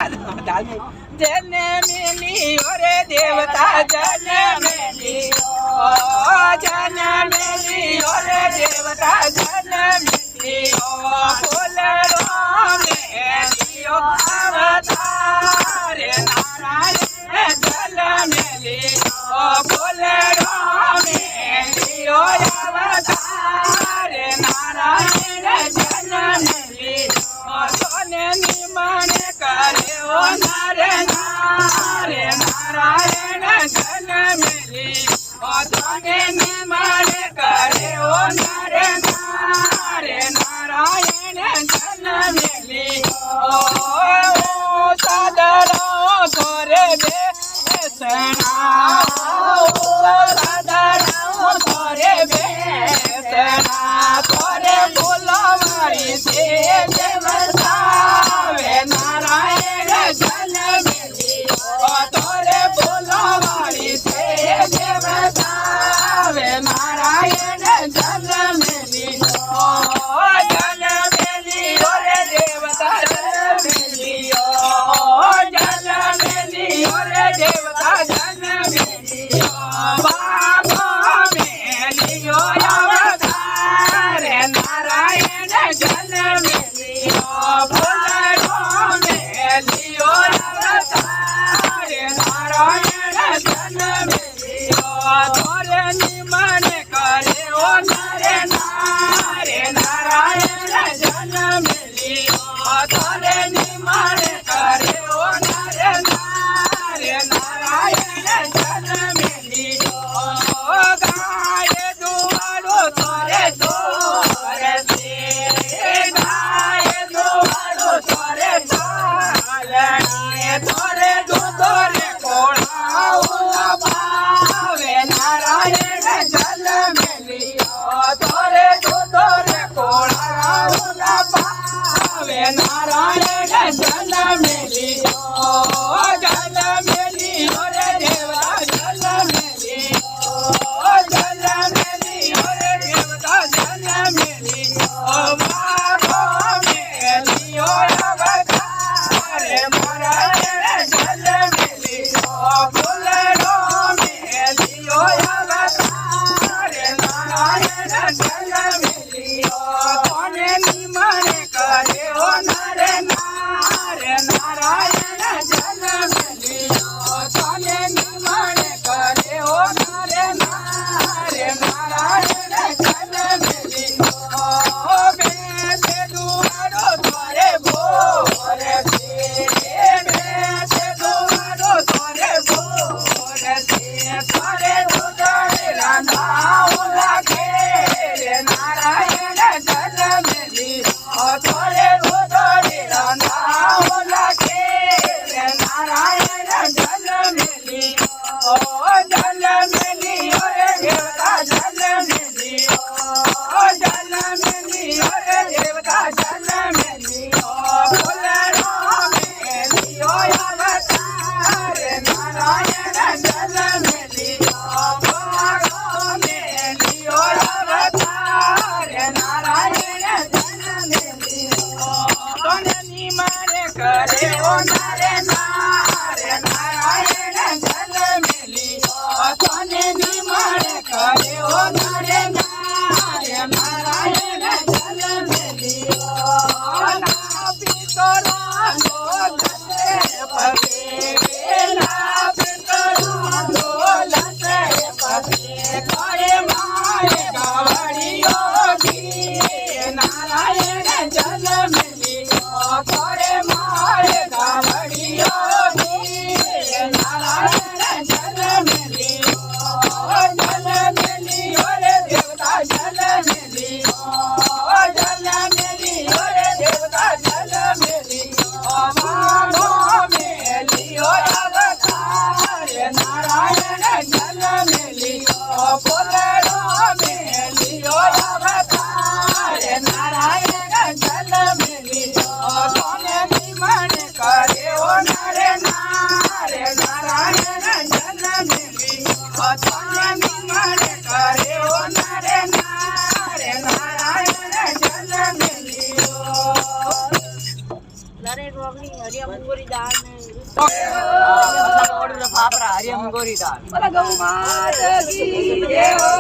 जन मिली रे देवता जन मिली जन मिली रे देवता जन मिली फूल में दियो अवतार नारायण जन मिली फूल में दियो अवतार नारायण जन मिली सोने निमन करे ओ नारे नारे नारायण जन मिली सोने निमन करे ओ नारे नारे नारायण जन मिली ओ सादरो तोरे बेसना सादरो तोरे बेसना तोरे फुलवारी से देवतावे नारायण जन मिली तोरे फुलवारी से देवतावे नारायण जन मिली जन मिली रे देवता जन मिली जन मिली रे देवता जन मिली बाबा मिलियो अवतार नारायण जन मिली फूलों में लियो अवतार नारायण जन मिली तोरे निमन करे ओ नारे नारे नारायण जन मिली तोरे निमन करे ओ नारे नारे नारायण जन मिली गाय दुआरो तोरे तोरे से गाय दुआरो तोरे चालने तोरे तोरे कोड़ा भावे नारायण जन मिली तोरे तोरे कोड़ा भावे नारायण जन मिली जन मिली रे देवता जन मिली जन मिली रे देवता जन मिली बाबा मिलियो अवतार नारायण जन मिली फूलों में लियो अवतार नारायण जन मिली तोने निमन करे ओ नारे नारे नारायण जन मिली तोने निमन करे ओ नारे नारे नारायण जन मिली बेटे दुआरो तोरे भोरे से बेटे दुआरो तोरे भोरे से तोरे दुआरे रानाऊ लागे नारायण जन मिली तोरे दुआरे रानाऊ लागे नारायण जन मिली जन मिली रे देवता जन मिली जन मिली रे देवता जन मिली फूलों में लियो अवतार नारायण जन मिली फूलों में लियो अवतार नारायण जन मिली तोने निमन करे ओ नारे नारे नारायण जन मिली तोने निमन करे ओ नारे नारे नारायण जन मिली ना पितरा लोलते पगे ना पितरा लोलते पगे करे मारे गावड़ियो की नारायण जन मिली करे मारे गावड़ियो की नारायण जन मिली ગોરી દાળ ને મતલબ ઓર્ડર ફાફરા હરિયમ ગોરી દાળ બોલા ગૌ માતા કી જય હો